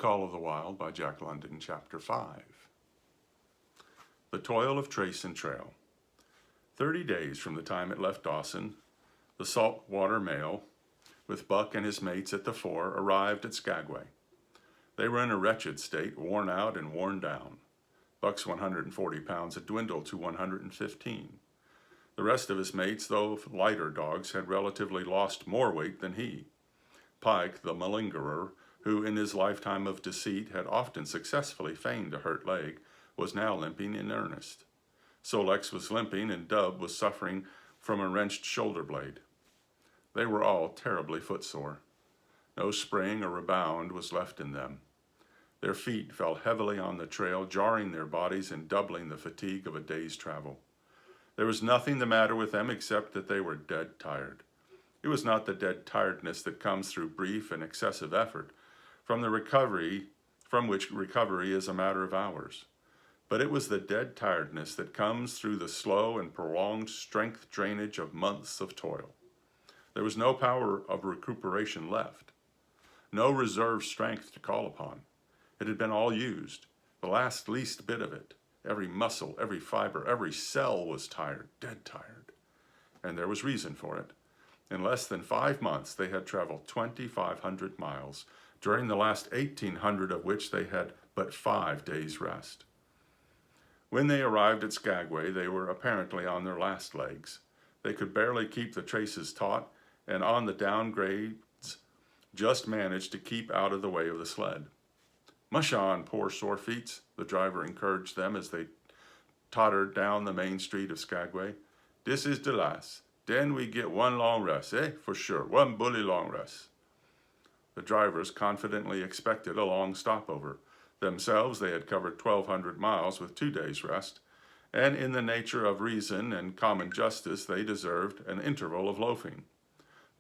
Call of the Wild by Jack London, Chapter 5. The Toil of Trace and Trail. 30 days from the time it left Dawson, the saltwater mail, with Buck and his mates at the fore, arrived at Skagway. They were in a wretched state, worn out and worn down. Buck's 140 pounds had dwindled to 115. The rest of his mates, though lighter dogs, had relatively lost more weight than he. Pike, the malingerer, who in his lifetime of deceit had often successfully feigned a hurt leg, was now limping in earnest. Sol-leks was limping, and Dub was suffering from a wrenched shoulder blade. They were all terribly footsore. No spring or rebound was left in them. Their feet fell heavily on the trail, jarring their bodies and doubling the fatigue of a day's travel. There was nothing the matter with them except that they were dead tired. It was not the dead tiredness that comes through brief and excessive effort, from which recovery is a matter of hours. But it was the dead tiredness that comes through the slow and prolonged strength drainage of months of toil. There was no power of recuperation left, no reserve strength to call upon. It had been all used, the last least bit of it. Every muscle, every fiber, every cell was tired, dead tired. And there was reason for it. In less than 5 months, they had traveled 2,500 miles, during the last 1,800 of which they had but 5 days' rest. When they arrived at Skagway, they were apparently on their last legs. They could barely keep the traces taut, and on the downgrades just managed to keep out of the way of the sled. "Mush on, poor sore feets," the driver encouraged them as they tottered down the main street of Skagway. "Dis is de last. Den we get one long rest, for sure, one bully long rest." The drivers confidently expected a long stopover. Themselves, they had covered 1,200 miles with 2 days' rest, and in the nature of reason and common justice, they deserved an interval of loafing.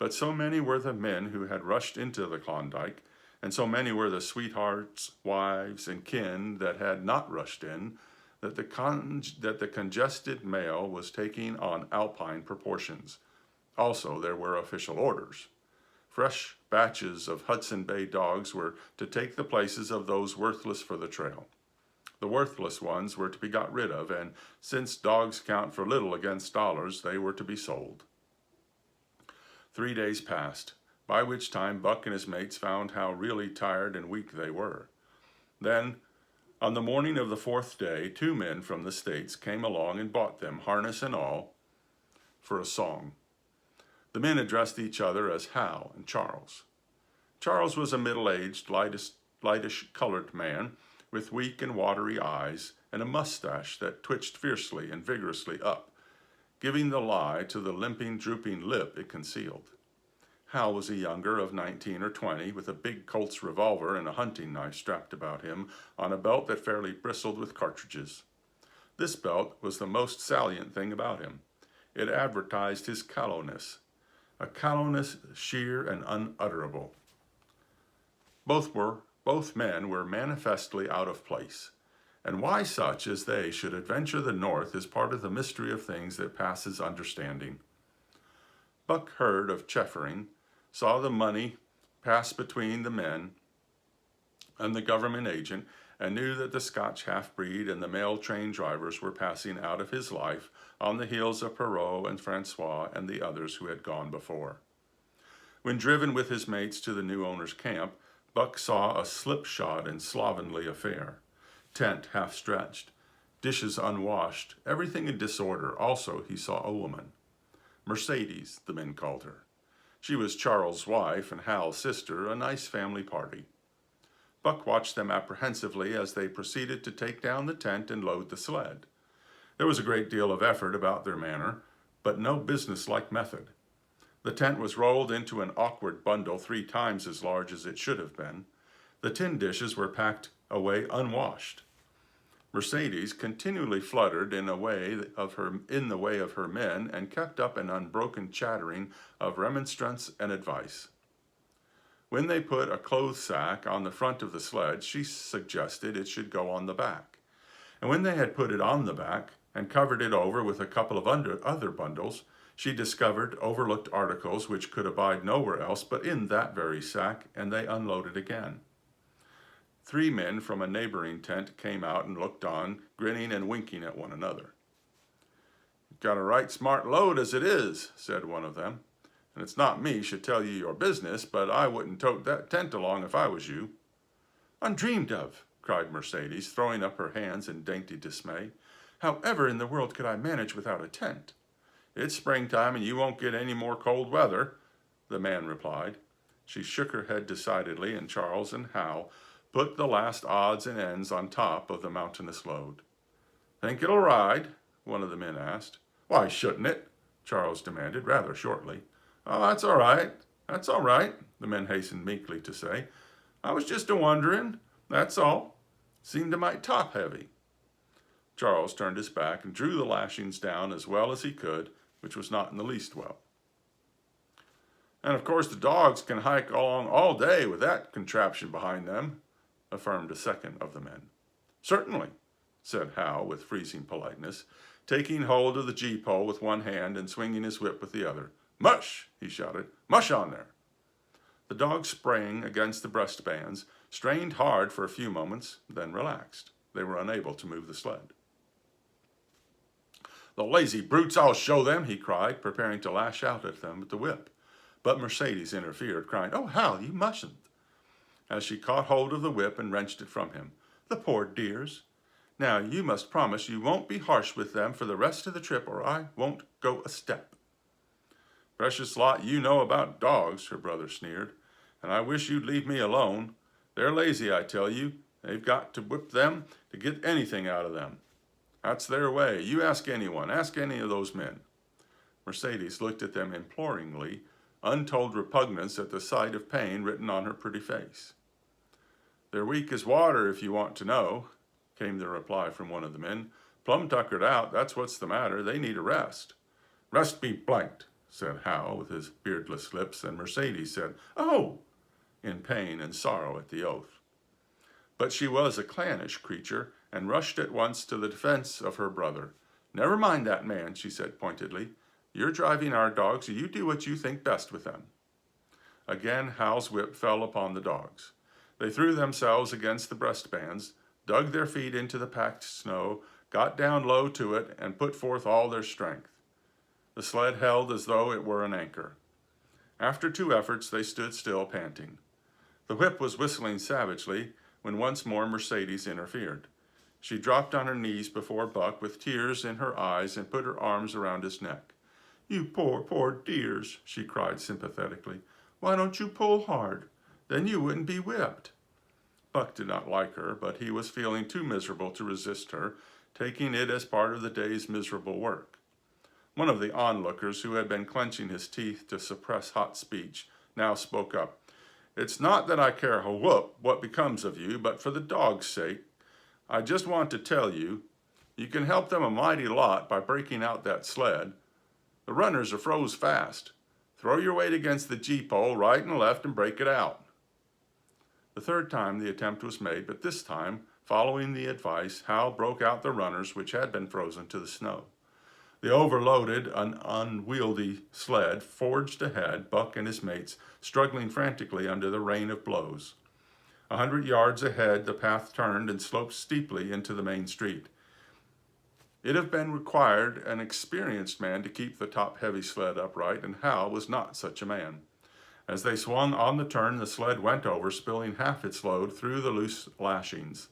But so many were the men who had rushed into the Klondike, and so many were the sweethearts, wives, and kin that had not rushed in, that the congested mail was taking on alpine proportions. Also, there were official orders. Fresh batches of Hudson Bay dogs were to take the places of those worthless for the trail. The worthless ones were to be got rid of, and since dogs count for little against dollars, they were to be sold. 3 days passed, by which time Buck and his mates found how really tired and weak they were. Then, on the morning of the 4th day, 2 men from the States came along and bought them, harness and all, for a song. The men addressed each other as Hal and Charles. Charles was a middle-aged, lightish-colored man with weak and watery eyes and a mustache that twitched fiercely and vigorously up, giving the lie to the limping, drooping lip it concealed. Hal was a younger of 19 or 20, with a big Colt's revolver and a hunting knife strapped about him on a belt that fairly bristled with cartridges. This belt was the most salient thing about him. It advertised his callowness, a callowness sheer and unutterable. Both men were manifestly out of place, and why such as they should adventure the north is part of the mystery of things that passes understanding. Buck heard of Cheffering, saw the money pass between the men and the government agent, and knew that the Scotch half-breed and the mail train drivers were passing out of his life on the heels of Perrault and Francois and the others who had gone before. When driven with his mates to the new owner's camp, Buck saw a slipshod and slovenly affair. Tent half-stretched, dishes unwashed, everything in disorder. Also, he saw a woman. Mercedes, the men called her. She was Charles' wife and Hal's sister, a nice family party. Buck watched them apprehensively as they proceeded to take down the tent and load the sled. There was a great deal of effort about their manner, but no businesslike method. The tent was rolled into an awkward bundle 3 times as large as it should have been. The tin dishes were packed away unwashed. Mercedes continually fluttered in the way of her men and kept up an unbroken chattering of remonstrance and advice. When they put a clothes sack on the front of the sled, she suggested it should go on the back. And when they had put it on the back and covered it over with a couple of other bundles, she discovered overlooked articles which could abide nowhere else but in that very sack, and they unloaded again. 3 men from a neighboring tent came out and looked on, grinning and winking at one another. "You've got a right smart load as it is," said one of them, "and it's not me should tell you your business, but I wouldn't tote that tent along if I was you." "Undreamed of!" cried Mercedes, throwing up her hands in dainty dismay. "However in the world could I manage without a tent?" "It's springtime and you won't get any more cold weather," the man replied. She shook her head decidedly, and Charles and Hal put the last odds and ends on top of the mountainous load. "Think it'll ride?" one of the men asked. "Why shouldn't it?" Charles demanded, rather shortly. "Oh, that's all right. That's all right," the men hastened meekly to say. "I was just a-wondering, that's all. Seemed a mite top-heavy." Charles turned his back and drew the lashings down as well as he could, which was not in the least well. "And of course the dogs can hike along all day with that contraption behind them," affirmed a second of the men. "Certainly," said Hal with freezing politeness, taking hold of the gee-pole with one hand and swinging his whip with the other. "Mush!" he shouted. "Mush on there!" The dogs sprang against the breastbands, strained hard for a few moments, then relaxed. They were unable to move the sled. "The lazy brutes, I'll show them," he cried, preparing to lash out at them with the whip. But Mercedes interfered, crying, "Oh, Hal, you mustn't," as she caught hold of the whip and wrenched it from him. "The poor dears. Now, you must promise you won't be harsh with them for the rest of the trip, or I won't go a step." "Precious lot you know about dogs," her brother sneered, "and I wish you'd leave me alone. They're lazy, I tell you. They've got to whip them to get anything out of them. That's their way. You ask anyone. Ask any of those men." Mercedes looked at them imploringly, untold repugnance at the sight of pain written on her pretty face. "They're weak as water, if you want to know," came the reply from one of the men. "Plumb tuckered out, that's what's the matter. They need a rest." "Rest be blanked," said Hal with his beardless lips, and Mercedes said, "Oh!" in pain and sorrow at the oath. But she was a clannish creature, and rushed at once to the defense of her brother. "Never mind that man," she said pointedly. "You're driving our dogs, so you do what you think best with them." Again Hal's whip fell upon the dogs. They threw themselves against the breastbands, dug their feet into the packed snow, got down low to it, and put forth all their strength. The sled held as though it were an anchor. After 2 efforts, they stood still, panting. The whip was whistling savagely when once more Mercedes interfered. She dropped on her knees before Buck with tears in her eyes and put her arms around his neck. "You poor, poor dears," she cried sympathetically. "Why don't you pull hard? Then you wouldn't be whipped." Buck did not like her, but he was feeling too miserable to resist her, taking it as part of the day's miserable work. One of the onlookers, who had been clenching his teeth to suppress hot speech, now spoke up. "It's not that I care a whoop what becomes of you, but for the dog's sake, I just want to tell you, you can help them a mighty lot by breaking out that sled. The runners are froze fast. Throw your weight against the gee-pole right and left and break it out." The third time the attempt was made, but this time, following the advice, Hal broke out the runners which had been frozen to the snow. The overloaded and unwieldy sled forged ahead, Buck and his mates struggling frantically under the rain of blows. 100 yards ahead, the path turned and sloped steeply into the main street. It had been required an experienced man to keep the top-heavy sled upright, and Hal was not such a man. As they swung on the turn, the sled went over, spilling half its load through the loose lashings.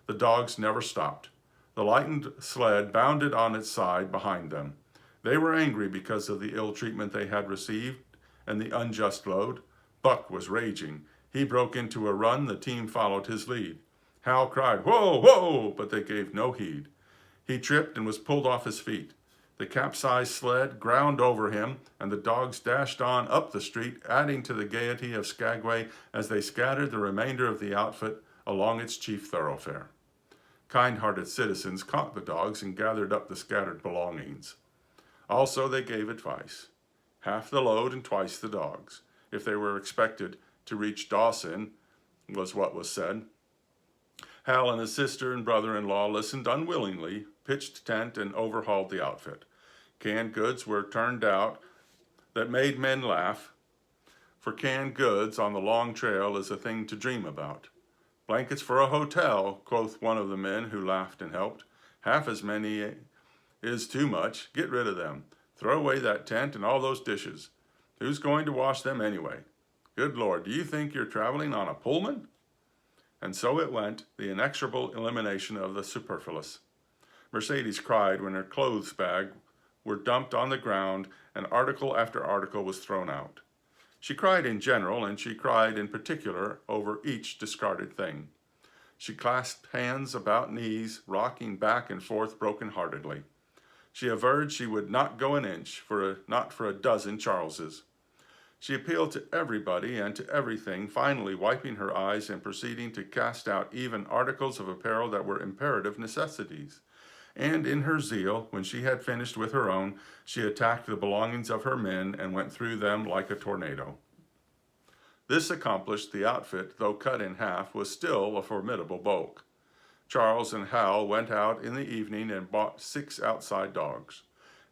The dogs never stopped. The lightened sled bounded on its side behind them. They were angry because of the ill treatment they had received and the unjust load. Buck was raging. He broke into a run. The team followed his lead. Hal cried, "Whoa, whoa!" but they gave no heed. He tripped and was pulled off his feet. The capsized sled ground over him, and the dogs dashed on up the street, adding to the gaiety of Skagway as they scattered the remainder of the outfit along its chief thoroughfare. Kind-hearted citizens caught the dogs and gathered up the scattered belongings. Also, they gave advice. Half the load and twice the dogs, if they were expected to reach Dawson, was what was said. Hal and his sister and brother-in-law listened unwillingly, pitched tent, and overhauled the outfit. Canned goods were turned out that made men laugh, for canned goods on the long trail is a thing to dream about. Blankets for a hotel, quoth one of the men who laughed and helped. Half as many is too much. Get rid of them. Throw away that tent and all those dishes. Who's going to wash them anyway? Good Lord, do you think you're traveling on a Pullman? And so it went, the inexorable elimination of the superfluous. Mercedes cried when her clothes bag were dumped on the ground and article after article was thrown out. She cried in general, and she cried in particular over each discarded thing. She clasped hands about knees, rocking back and forth broken-heartedly. She averred she would not go an inch, not for a dozen Charleses. She appealed to everybody and to everything, finally wiping her eyes and proceeding to cast out even articles of apparel that were imperative necessities. And in her zeal, when she had finished with her own, she attacked the belongings of her men and went through them like a tornado. This accomplished, the outfit, though cut in half, was still a formidable bulk. Charles and Hal went out in the evening and bought 6 outside dogs.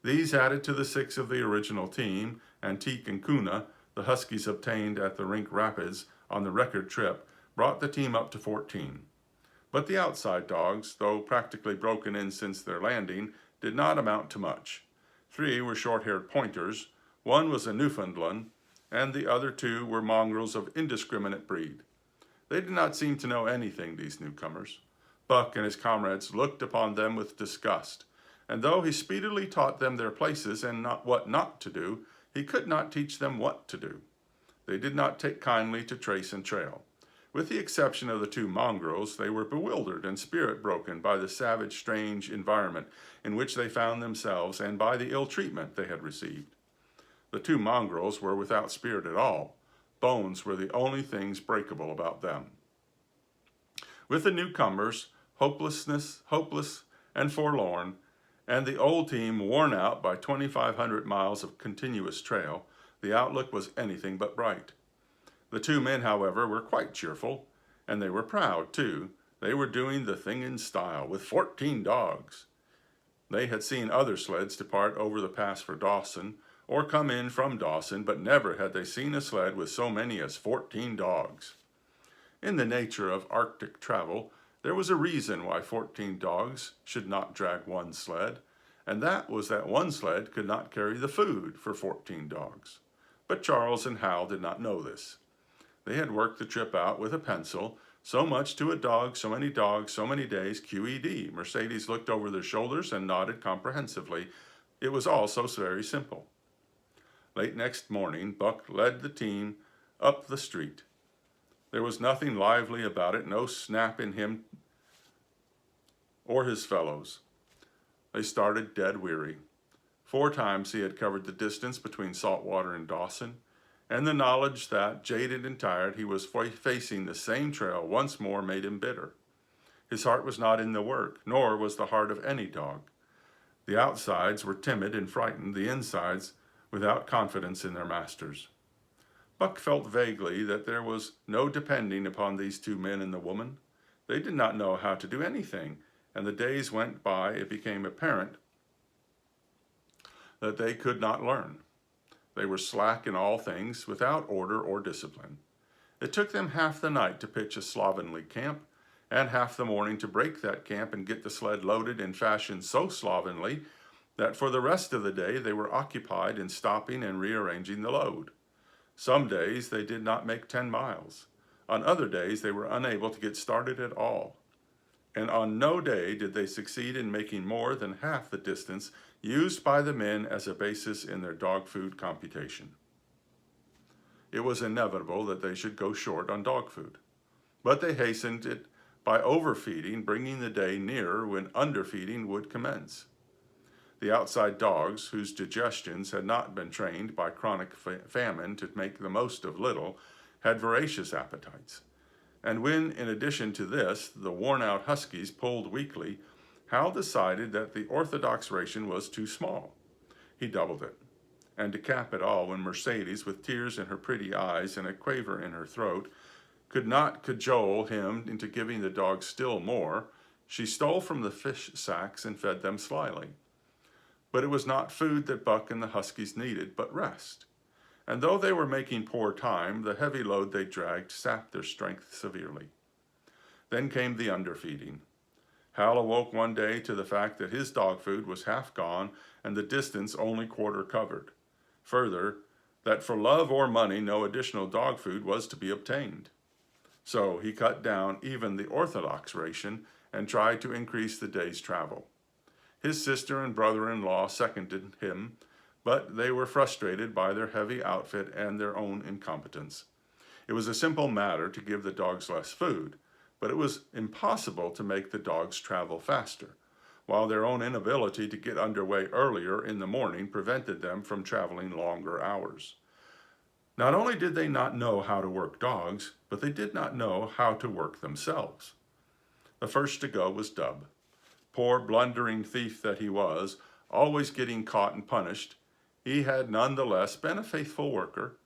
These added to the 6 of the original team, Antique and Kuna, the Huskies obtained at the Rink Rapids on the record trip, brought the team up to 14. But the outside dogs, though practically broken in since their landing, did not amount to much. 3 were short-haired pointers, 1 was a Newfoundland, and the other 2 were mongrels of indiscriminate breed. They did not seem to know anything, these newcomers. Buck and his comrades looked upon them with disgust, and though he speedily taught them their places and what not to do, he could not teach them what to do. They did not take kindly to trace and trail. With the exception of the 2 mongrels, they were bewildered and spirit-broken by the savage, strange environment in which they found themselves and by the ill treatment they had received. The 2 mongrels were without spirit at all. Bones were the only things breakable about them. With the newcomers, hopeless and forlorn, and the old team worn out by 2,500 miles of continuous trail, the outlook was anything but bright. The 2 men, however, were quite cheerful, and they were proud, too. They were doing the thing in style, with 14 dogs. They had seen other sleds depart over the pass for Dawson, or come in from Dawson, but never had they seen a sled with so many as 14 dogs. In the nature of Arctic travel, there was a reason why 14 dogs should not drag one sled, and that was that one sled could not carry the food for 14 dogs. But Charles and Hal did not know this. They had worked the trip out with a pencil, so much to a dog, so many dogs, so many days, QED. Mercedes looked over their shoulders and nodded comprehensively. It was all so very simple. Late next morning, Buck led the team up the street. There was nothing lively about it, no snap in him or his fellows. They started dead weary. 4 times he had covered the distance between Saltwater and Dawson, and the knowledge that, jaded and tired, he was facing the same trail once more made him bitter. His heart was not in the work, nor was the heart of any dog. The outsides were timid and frightened, the insides without confidence in their masters. Buck felt vaguely that there was no depending upon these 2 men and the woman. They did not know how to do anything, and the days went by, it became apparent that they could not learn. They were slack in all things, without order or discipline. It took them half the night to pitch a slovenly camp, and half the morning to break that camp and get the sled loaded in fashion so slovenly that for the rest of the day they were occupied in stopping and rearranging the load. Some days they did not make 10 miles. On other days they were unable to get started at all. And on no day did they succeed in making more than half the distance used by the men as a basis in their dog food computation. It was inevitable that they should go short on dog food, but they hastened it by overfeeding, bringing the day nearer when underfeeding would commence. The outside dogs, whose digestions had not been trained by chronic famine to make the most of little, had voracious appetites. And when, in addition to this, the worn-out Huskies pulled weakly, Hal decided that the orthodox ration was too small. He doubled it. And to cap it all, when Mercedes, with tears in her pretty eyes and a quaver in her throat, could not cajole him into giving the dogs still more, she stole from the fish sacks and fed them slyly. But it was not food that Buck and the Huskies needed, but rest. And though they were making poor time, the heavy load they dragged sapped their strength severely. Then came the underfeeding. Hal awoke one day to the fact that his dog food was half gone and the distance only quarter covered. Further, that for love or money no additional dog food was to be obtained. So he cut down even the orthodox ration and tried to increase the day's travel. His sister and brother-in-law seconded him, but they were frustrated by their heavy outfit and their own incompetence. It was a simple matter to give the dogs less food, but it was impossible to make the dogs travel faster, while their own inability to get underway earlier in the morning prevented them from traveling longer hours. Not only did they not know how to work dogs, but they did not know how to work themselves. The first to go was Dub. Poor blundering thief that he was, always getting caught and punished, he had none the less been a faithful worker.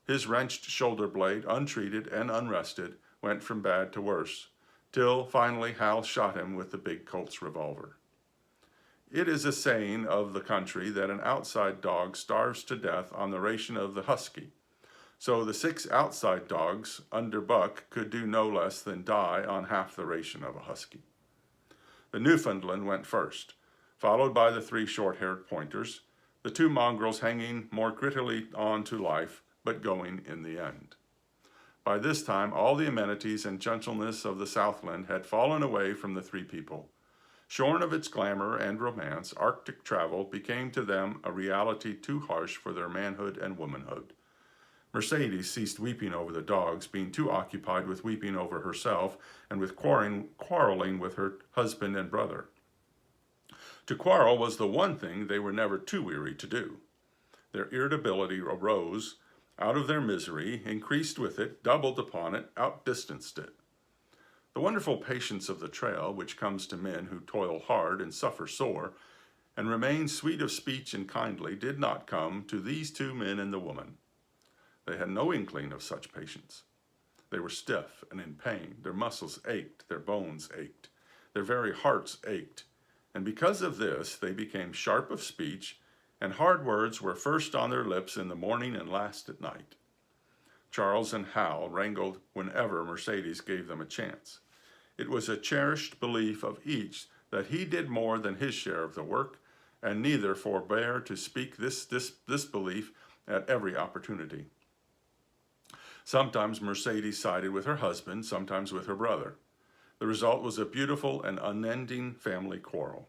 His wrenched shoulder blade, untreated and unrested, went from bad to worse, till finally Hal shot him with the big Colt's revolver. It is a saying of the country that an outside dog starves to death on the ration of the husky. So the 6 outside dogs under Buck could do no less than die on half the ration of a husky. The Newfoundland went first, followed by the 3 short-haired pointers, the 2 mongrels hanging more grittily on to life, but going in the end. By this time, all the amenities and gentleness of the Southland had fallen away from the 3 people. Shorn of its glamour and romance, Arctic travel became to them a reality too harsh for their manhood and womanhood. Mercedes ceased weeping over the dogs, being too occupied with weeping over herself and with quarreling with her husband and brother. To quarrel was the one thing they were never too weary to do. Their irritability arose out of their misery, increased with it, doubled upon it, outdistanced it. The wonderful patience of the trail, which comes to men who toil hard and suffer sore, and remain sweet of speech and kindly, did not come to these 2 men and the woman. They had no inkling of such patience. They were stiff and in pain. Their muscles ached, their bones ached, their very hearts ached. And because of this, they became sharp of speech, and hard words were first on their lips in the morning and last at night. Charles and Hal wrangled whenever Mercedes gave them a chance. It was a cherished belief of each that he did more than his share of the work, and neither forbore to speak this belief at every opportunity. Sometimes Mercedes sided with her husband, sometimes with her brother. The result was a beautiful and unending family quarrel.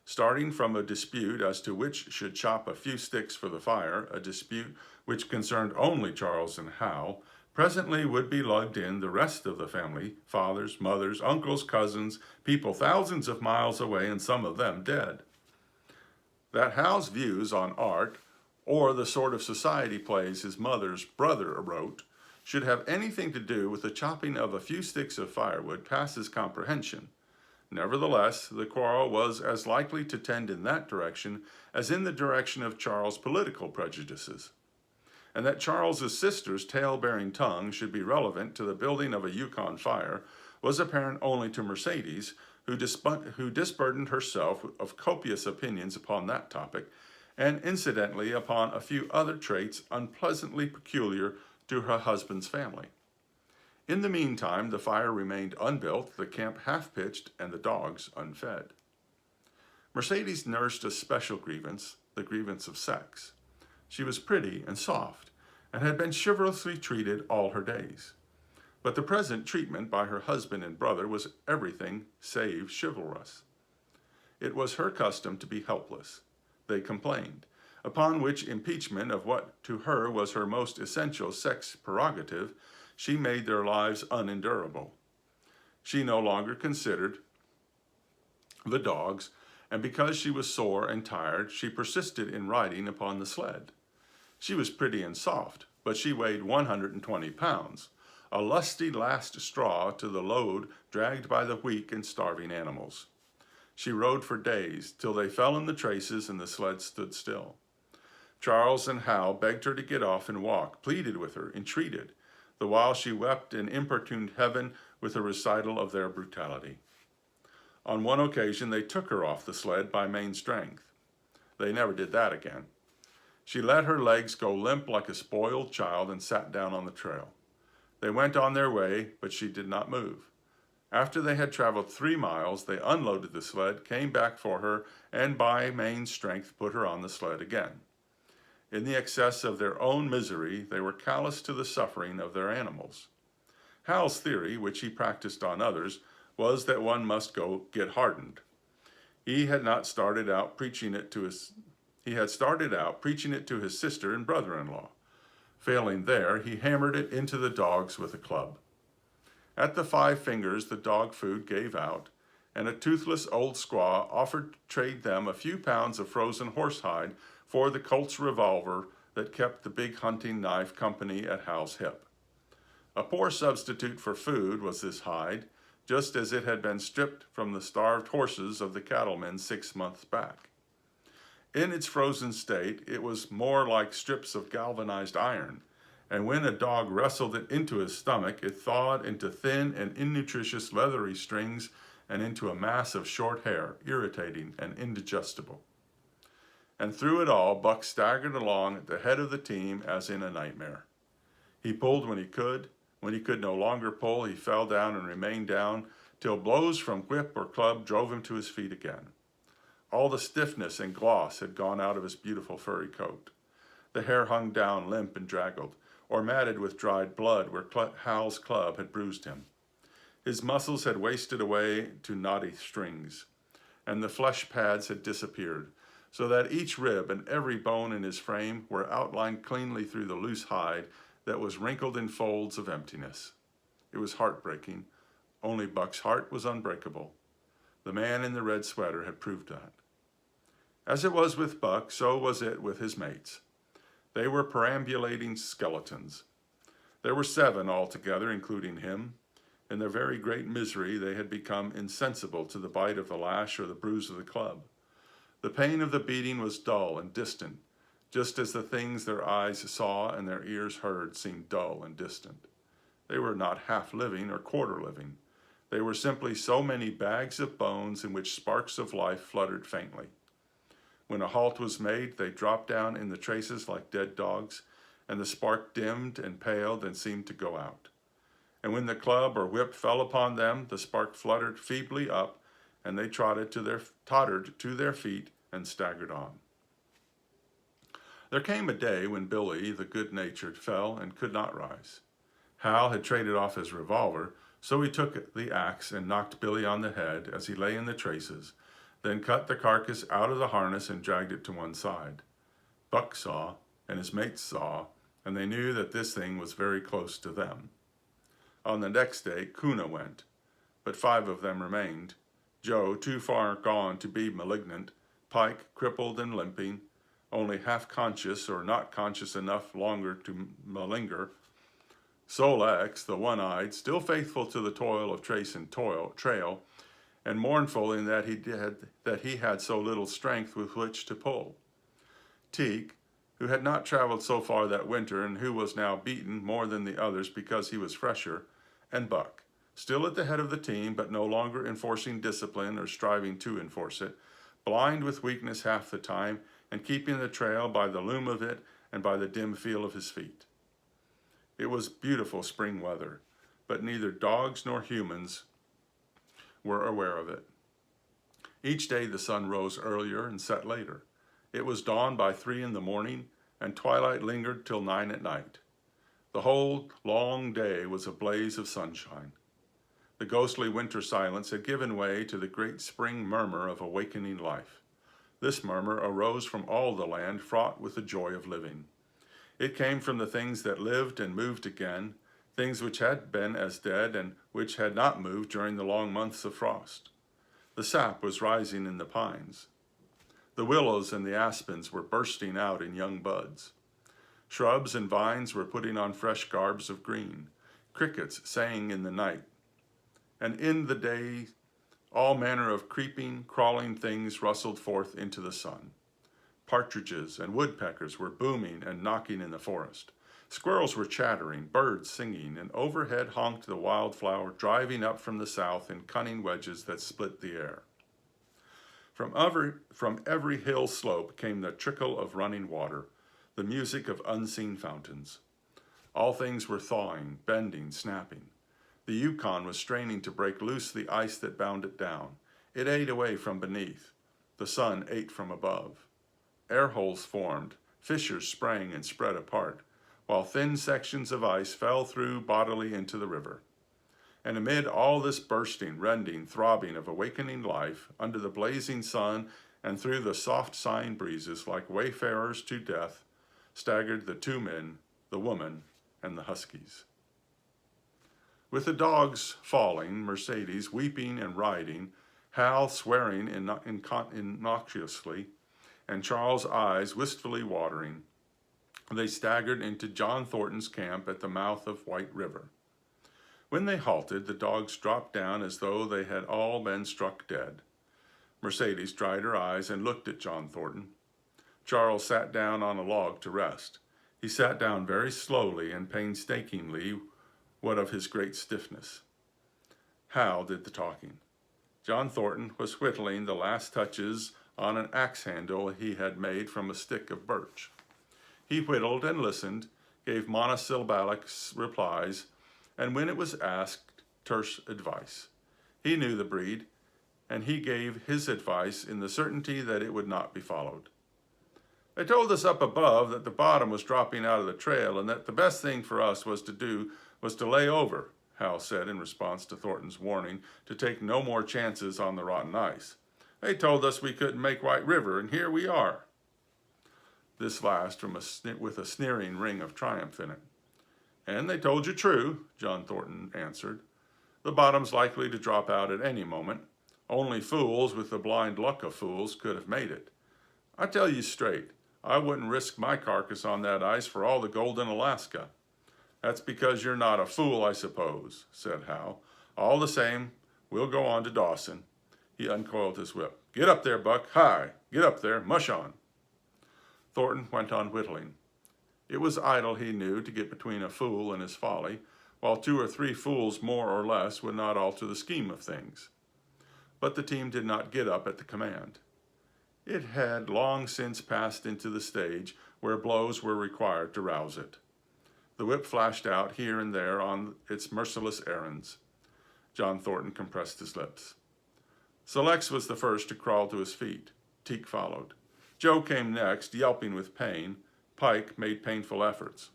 Starting from a dispute as to which should chop a few sticks for the fire, a dispute which concerned only Charles and Hal, presently would be lugged in the rest of the family, fathers, mothers, uncles, cousins, people thousands of miles away and some of them dead. That Hal's views on art, or the sort of society plays his mother's brother wrote, should have anything to do with the chopping of a few sticks of firewood passes comprehension. Nevertheless, the quarrel was as likely to tend in that direction as in the direction of Charles' political prejudices. And that Charles's sister's tale-bearing tongue should be relevant to the building of a Yukon fire was apparent only to Mercedes, who disburdened herself of copious opinions upon that topic, and incidentally upon a few other traits unpleasantly peculiar to her husband's family. In the meantime, the fire remained unbuilt, the camp half-pitched, and the dogs unfed. Mercedes nursed a special grievance, the grievance of sex. She was pretty and soft, and had been chivalrously treated all her days. But the present treatment by her husband and brother was everything save chivalrous. It was her custom to be helpless. They complained, upon which impeachment of what to her was her most essential sex prerogative, she made their lives unendurable. She no longer considered the dogs, and because she was sore and tired, she persisted in riding upon the sled. She was pretty and soft, but she weighed 120 pounds, a lusty last straw to the load dragged by the weak and starving animals. She rode for days, till they fell in the traces and the sled stood still. Charles and Hal begged her to get off and walk, pleaded with her, entreated, the while she wept and importuned heaven with a recital of their brutality. On one occasion, they took her off the sled by main strength. They never did that again. She let her legs go limp like a spoiled child and sat down on the trail. They went on their way, but she did not move. After they had traveled 3 miles, they unloaded the sled, came back for her, and by main strength put her on the sled again. In the excess of their own misery, they were callous to the suffering of their animals. Hal's theory, which he practiced on others, was that one must go get hardened. He had started out preaching it to his sister and brother-in-law. Failing there, he hammered it into the dogs with a club. At the 5 Fingers, the dog food gave out, and a toothless old squaw offered to trade them a few pounds of frozen horsehide for the Colt's revolver that kept the big hunting knife company at Hal's hip. A poor substitute for food was this hide, just as it had been stripped from the starved horses of the cattlemen 6 months back. In its frozen state, it was more like strips of galvanized iron, and when a dog wrestled it into his stomach, it thawed into thin and innutritious leathery strings and into a mass of short hair, irritating and indigestible. And through it all, Buck staggered along at the head of the team as in a nightmare. He pulled when he could. When he could no longer pull, he fell down and remained down till blows from whip or club drove him to his feet again. All the stiffness and gloss had gone out of his beautiful furry coat. The hair hung down limp and draggled, or matted with dried blood where Hal's club had bruised him. His muscles had wasted away to knotty strings, and the flesh pads had disappeared, so that each rib and every bone in his frame were outlined cleanly through the loose hide that was wrinkled in folds of emptiness. It was heartbreaking, only Buck's heart was unbreakable. The man in the red sweater had proved that. As it was with Buck, so was it with his mates. They were perambulating skeletons. There were 7 altogether, including him. In their very great misery, they had become insensible to the bite of the lash or the bruise of the club. The pain of the beating was dull and distant, just as the things their eyes saw and their ears heard seemed dull and distant. They were not half living or quarter living. They were simply so many bags of bones in which sparks of life fluttered faintly. When a halt was made, they dropped down in the traces like dead dogs, and the spark dimmed and paled and seemed to go out. And when the club or whip fell upon them, the spark fluttered feebly up, and they tottered to their feet and staggered on. There came a day when Billy, the good-natured, fell and could not rise. Hal had traded off his revolver, so he took the axe and knocked Billy on the head as he lay in the traces, then cut the carcass out of the harness and dragged it to one side. Buck saw, and his mates saw, and they knew that this thing was very close to them. On the next day, Kuna went, but 5 of them remained. Joe, too far gone to be malignant, Pike, crippled and limping, only half conscious or not conscious enough longer to malinger, Sol-leks, the one-eyed, still faithful to the toil of trace and trail, and mournful in that he had so little strength with which to pull. Teek, who had not traveled so far that winter and who was now beaten more than the others because he was fresher, and Buck, still at the head of the team but no longer enforcing discipline or striving to enforce it, blind with weakness half the time and keeping the trail by the loom of it and by the dim feel of his feet. It was beautiful spring weather, but neither dogs nor humans were aware of it. Each day the sun rose earlier and set later. It was dawn by 3 in the morning, and twilight lingered till 9 at night. The whole long day was a blaze of sunshine. The ghostly winter silence had given way to the great spring murmur of awakening life. This murmur arose from all the land, fraught with the joy of living. It came from the things that lived and moved again, things which had been as dead and which had not moved during the long months of frost. The sap was rising in the pines. The willows and the aspens were bursting out in young buds. Shrubs and vines were putting on fresh garbs of green. Crickets sang in the night. And in the day, all manner of creeping, crawling things rustled forth into the sun. Partridges and woodpeckers were booming and knocking in the forest. Squirrels were chattering, birds singing, and overhead honked the wildflower driving up from the south in cunning wedges that split the air. From every hill slope came the trickle of running water, the music of unseen fountains. All things were thawing, bending, snapping. The Yukon was straining to break loose the ice that bound it down. It ate away from beneath. The sun ate from above. Air holes formed, fissures sprang and spread apart, while thin sections of ice fell through bodily into the river. And amid all this bursting, rending, throbbing of awakening life, under the blazing sun and through the soft sighing breezes, like wayfarers to death, staggered the two men, the woman, and the huskies. With the dogs falling, Mercedes weeping and riding, Hal swearing innocuously, and Charles' eyes wistfully watering, they staggered into John Thornton's camp at the mouth of White River. When they halted, the dogs dropped down as though they had all been struck dead. Mercedes dried her eyes and looked at John Thornton. Charles sat down on a log to rest. He sat down very slowly and painstakingly, what of his great stiffness. Hal did the talking. John Thornton was whittling the last touches on an axe handle he had made from a stick of birch. He whittled and listened, gave monosyllabic replies, and when it was asked, terse advice. He knew the breed, and he gave his advice in the certainty that it would not be followed. They told us up above that the bottom was dropping out of the trail and that the best thing for us was to lay over, Hal said in response to Thornton's warning to take no more chances on the rotten ice. They told us we couldn't make White River, and here we are. This last with a sneering ring of triumph in it. And they told you true, John Thornton answered. The bottom's likely to drop out at any moment. Only fools with the blind luck of fools could have made it. I tell you straight, I wouldn't risk my carcass on that ice for all the gold in Alaska. That's because you're not a fool, I suppose, said Hal. All the same, we'll go on to Dawson. He uncoiled his whip. Get up there, Buck. Hi. Get up there. Mush on. Thornton went on whittling. It was idle, he knew, to get between a fool and his folly, while 2 or 3 fools more or less would not alter the scheme of things. But the team did not get up at the command. It had long since passed into the stage where blows were required to rouse it. The whip flashed out here and there on its merciless errands. John Thornton compressed his lips. Selects was the first to crawl to his feet. Teek followed. Joe came next, yelping with pain. Pike made painful efforts.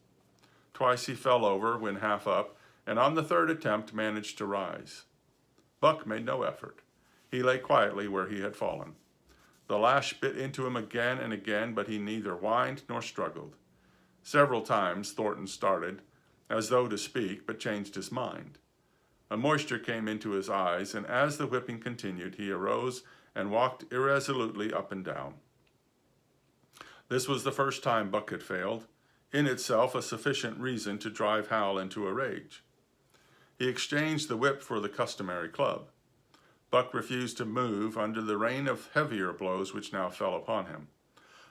Twice he fell over when half up, and on the 3rd attempt managed to rise. Buck made no effort. He lay quietly where he had fallen. The lash bit into him again and again, but he neither whined nor struggled. Several times Thornton started, as though to speak, but changed his mind. A moisture came into his eyes, and as the whipping continued, he arose and walked irresolutely up and down. This was the first time Buck had failed, in itself a sufficient reason to drive Hal into a rage. He exchanged the whip for the customary club. Buck refused to move under the rain of heavier blows which now fell upon him.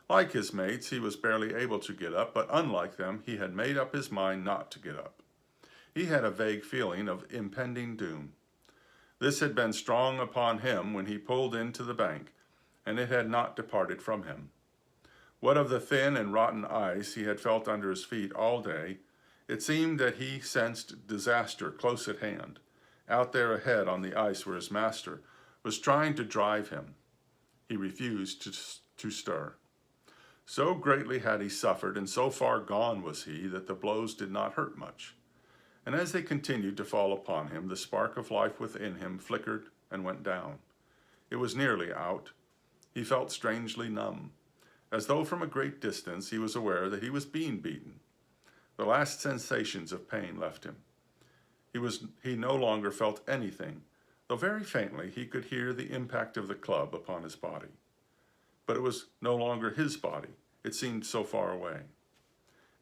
Like his mates, he was barely able to get up, but unlike them, he had made up his mind not to get up. He had a vague feeling of impending doom. This had been strong upon him when he pulled into the bank, and it had not departed from him. What of the thin and rotten ice he had felt under his feet all day, it seemed that he sensed disaster close at hand, out there ahead on the ice where his master was trying to drive him. He refused to stir. So greatly had he suffered, and so far gone was he, that the blows did not hurt much. And as they continued to fall upon him, the spark of life within him flickered and went down. It was nearly out. He felt strangely numb. As though from a great distance he was aware that he was being beaten. The last sensations of pain left him. He no longer felt anything, though very faintly he could hear the impact of the club upon his body. But it was no longer his body. It seemed so far away.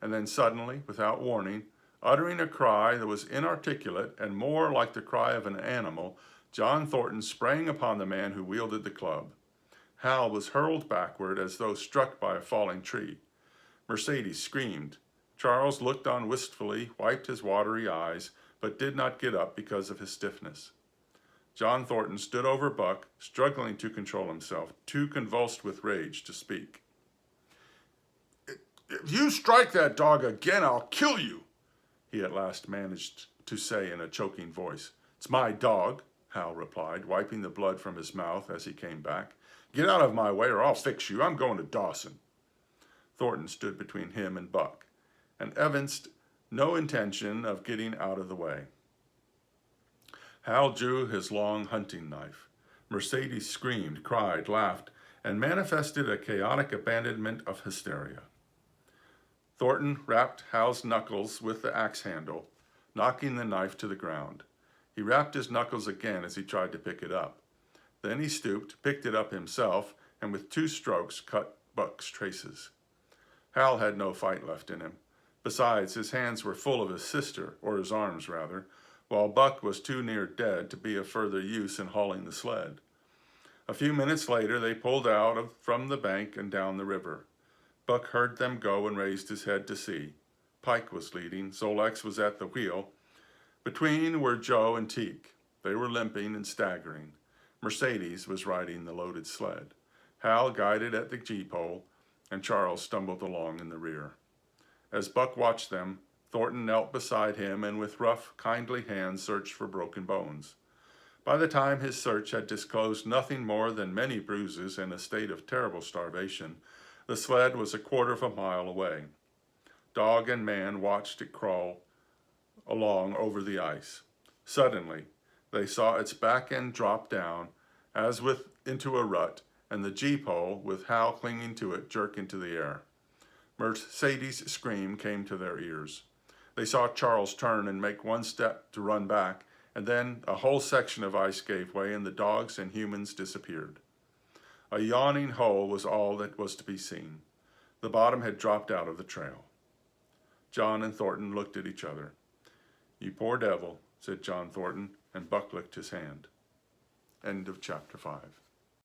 And then suddenly, without warning, uttering a cry that was inarticulate and more like the cry of an animal, John Thornton sprang upon the man who wielded the club. Hal was hurled backward as though struck by a falling tree. Mercedes screamed. Charles looked on wistfully, wiped his watery eyes, but did not get up because of his stiffness. John Thornton stood over Buck, struggling to control himself, too convulsed with rage to speak. "If you strike that dog again, I'll kill you," he at last managed to say in a choking voice. "It's my dog," Hal replied, wiping the blood from his mouth as he came back. "Get out of my way or I'll fix you. I'm going to Dawson." Thornton stood between him and Buck, and evinced no intention of getting out of the way. Hal drew his long hunting knife. Mercedes screamed, cried, laughed, and manifested a chaotic abandonment of hysteria. Thornton rapped Hal's knuckles with the axe handle, knocking the knife to the ground. He rapped his knuckles again as he tried to pick it up. Then he stooped, picked it up himself, and with 2 strokes cut Buck's traces. Hal had no fight left in him. Besides, his hands were full of his sister, or his arms rather, while Buck was too near dead to be of further use in hauling the sled. A few minutes later, they pulled out from the bank and down the river. Buck heard them go and raised his head to see. Pike was leading. Zolek was at the wheel. Between were Joe and Teek. They were limping and staggering. Mercedes was riding the loaded sled. Hal guided at the gee-pole, and Charles stumbled along in the rear. As Buck watched them, Thornton knelt beside him and with rough, kindly hands searched for broken bones. By the time his search had disclosed nothing more than many bruises and a state of terrible starvation, the sled was a quarter of a mile away. Dog and man watched it crawl along over the ice. Suddenly, they saw its back end drop down, as with into a rut, and the gee-pole, with Hal clinging to it, jerk into the air. Mercedes' scream came to their ears. They saw Charles turn and make one step to run back, and then a whole section of ice gave way and the dogs and humans disappeared. A yawning hole was all that was to be seen. The bottom had dropped out of the trail. John and Thornton looked at each other. "You poor devil," said John Thornton, and Buck licked his hand. End of chapter 5.